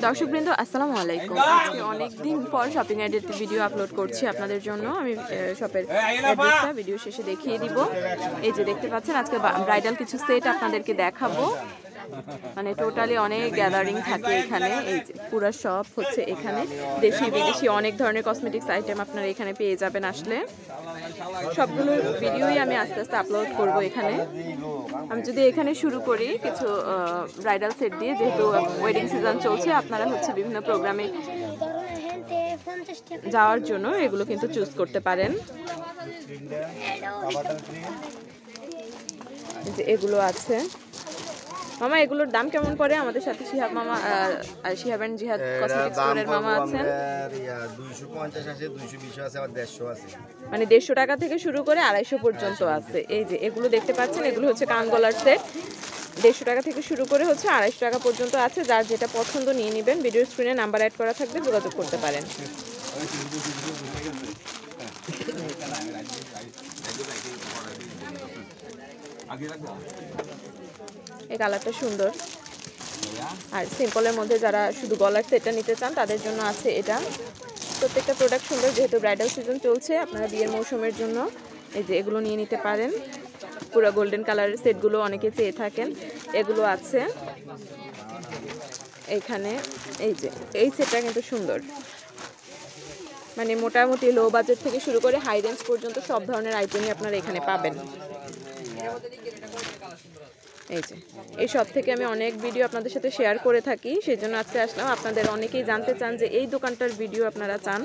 দর্শকবৃন্দ আসসালামু আলাইকুম। আজকে অনেক দিন পর শপিং এর ভিডিও আপলোড করছি আপনাদের জন্য। আমি শপের অ্যাড্রেসটা ভিডিও শেষে দেখিয়ে দিব। এই যে দেখতে পাচ্ছেন আজকে ব্রাইডাল কিছু সেট আপনাদেরকে দেখাবো। মানে টোটালি অনেক গ্যাদারিং থাকে এখানে। এই যে পুরো শপ হচ্ছে এখানে, দেশি বিদেশি অনেক ধরনের কসমেটিক্স আইটেম আপনারা এখানে পেয়ে যাবেন। আসলে সবগুলো ভিডিওই আমি আস্তে আস্তে আপলোড করব এখানে। আমি যদি এখানে শুরু করি কিছু ব্রাইডাল সেট দিয়ে, যেহেতু ওয়েডিং সিজন চলছে, আপনারা হচ্ছে বিভিন্ন প্রোগ্রামে যাওয়ার জন্য এগুলো কিন্তু চুজ করতে পারেন। এগুলো আছে মামা, এগুলোর দাম কেমন পড়ে? আমাদের সাথে শিহাব মামা, শিহাব এন্ড জিহাদ কসমেটিক্স স্টোরের মামা আছেন। 250 আছে, 220 আছে, আর 150 আছে। মানে 150 টাকা থেকে শুরু করে 250 পর্যন্ত আছে। এই যে এগুলো দেখতে পাচ্ছেন, এগুলো হচ্ছে কান গলার সেট। 150 টাকা থেকে শুরু করে হচ্ছে 250 টাকা পর্যন্ত আছে। যার যেটা পছন্দ নিয়ে নেবেন। ভিডিও স্ক্রিনে নাম্বার অ্যাড করা থাকবে, যোগাযোগ করতে পারেন। এই কালারটা সুন্দর। আর সিম্পলের মধ্যে যারা শুধু গলার সেটটা নিতে চান তাদের জন্য আছে এটা। প্রত্যেকটা প্রোডাক্ট সুন্দর, যেহেতু ব্রাইডাল সিজন চলছে, আপনারা বিয়ের মৌসুমের জন্য এই যে এগুলো নিয়ে নিতে পারেন। পুরো গোল্ডেন কালারের সেটগুলো অনেকে চেয়ে থাকেন, এগুলো আছে এইখানে। এই যে এই সেটটা কিন্তু সুন্দর। মানে মোটামুটি লো বাজেট থেকে শুরু করে হাই রেঞ্জ পর্যন্ত সব ধরনের আইটেমই আপনারা এখানে পাবেন। এই যে এই সব থেকে আমি অনেক ভিডিও আপনাদের সাথে শেয়ার করে থাকি, সেই জন্য আজকে আসলাম। আপনাদের অনেকেই জানতে চান যে এই দোকানটার ভিডিও আপনারা চান,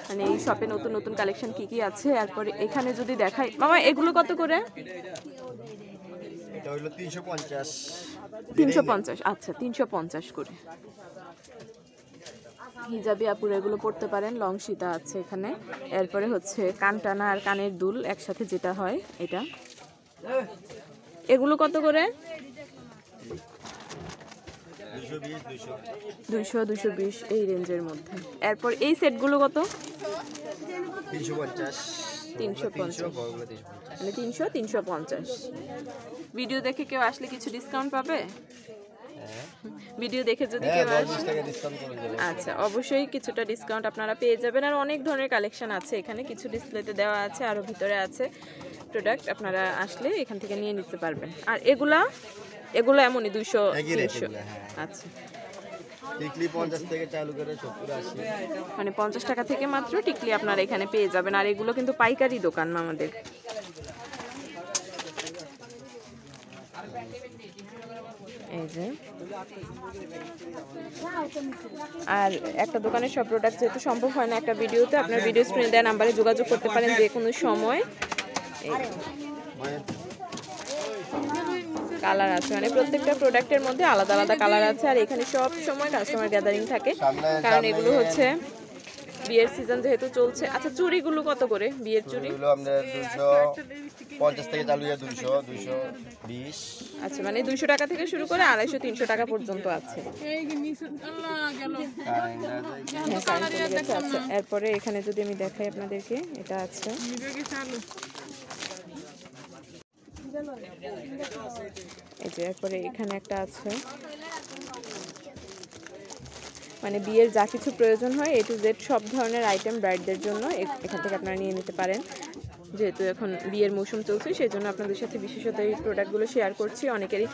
মানে এই শপে নতুন নতুন কালেকশন কি কি আছে। এরপরে এখানে যদি দেখাই মামা, এগুলো কত করে? এটা হলো 350। 350, আচ্ছা 350 করে। হিজাবি আপুর এগুলো পড়তে পারেন, লং সীতা আছে এখানে। এরপরে হচ্ছে কানটানা আর কানের দুল একসাথে যেটা হয় এটা। এগুলো কত করে? 200, 220 এই রেঞ্জের মধ্যে। এরপর এই সেটগুলো কত? 350, 350, মানে 300, 350। ভিডিও দেখে কেউ আসলে কিছু ডিসকাউন্ট পাবে? ভিডিও দেখে যদি কেউ আসে, আচ্ছা অবশ্যই কিছুটা ডিসকাউন্ট আপনারা পেয়ে যাবেন। আর অনেক ধরনের কালেকশন আছে এখানে, কিছু ডিসপ্লেতে দেওয়া আছে, আরো ভিতরে আছে প্রোডাক্ট। আপনারা আসলে এখান থেকে নিয়ে নিতে পারবেন। আর এগুলো এমনই 200, 300। আচ্ছা, টিকলি 50 থেকে চালু করে 70, 80, মানে 50 টাকা থেকে মাত্র টিকলি আপনারা এখানে পেয়ে যাবেন। আর এগুলো কিন্তু পাইকারি দোকান আমাদের। এই যে আর একটা দোকানের সব প্রোডাক্ট যেহেতু সম্ভব হয় না একটা ভিডিওতে, আপনার ভিডিও স্ক্রিনে দেওয়া নাম্বারে যোগাযোগ করতে পারেন যে কোনো সময়। কালার আছে, মানে প্রত্যেকটা প্রোডাক্টের মধ্যে আলাদা আলাদা কালার আছে। আর এখানে সব সময় কাস্টমার গ্যাদারিং থাকে, কারণ এগুলো হচ্ছে বিয়ের সিজন যেহেতু চলছে। আচ্ছা চুড়িগুলো কত করে? বিয়ের চুড়ি আমরা 250 থেকে চালু হয়ে 200, 220। আচ্ছা, মানে 200 টাকা থেকে শুরু করে 250, 300 টাকা পর্যন্ত আছে। আচ্ছা, এরপরে এখানে যদি আমি দেখাই আপনাদেরকে, এটা আছে এই যে। এরপরে এখানে একটা আছে, মানে বিয়ের যা কিছু প্রয়োজন হয় A to Z সব ধরনের আইটেম ব্রাইডদের জন্য এখান থেকে আপনারা নিয়ে নিতে পারেন। যেহেতু এখন বিয়ের মৌসুম চলছে, সেই জন্য আপনাদের সাথে বিশেষত এই প্রোডাক্টগুলো শেয়ার করছি। অনেকেরই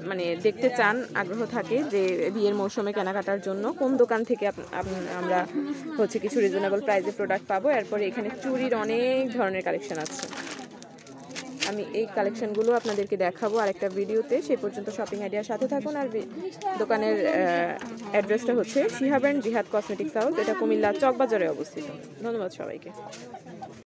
মানে দেখতে চান, আগ্রহ থাকে যে বিয়ের মৌসুমে কেনাকাটার জন্য কোন দোকান থেকে আমরা হচ্ছে কিছু রিজনেবল প্রাইসে প্রোডাক্ট পাবো। এরপরে এখানে চুড়ির অনেক ধরনের কালেকশন আছে, আমি এই কালেকশনগুলো আপনাদেরকে দেখাবো আরেকটা ভিডিওতে। সেই পর্যন্ত শপিং আইডিয়ার সাথে থাকুন। আর দোকানের অ্যাড্রেসটা হচ্ছে শিহাব এন্ড জিহাদ কসমেটিক্স হাউস, এটা কুমিল্লা চকবাজারে অবস্থিত। ধন্যবাদ সবাইকে।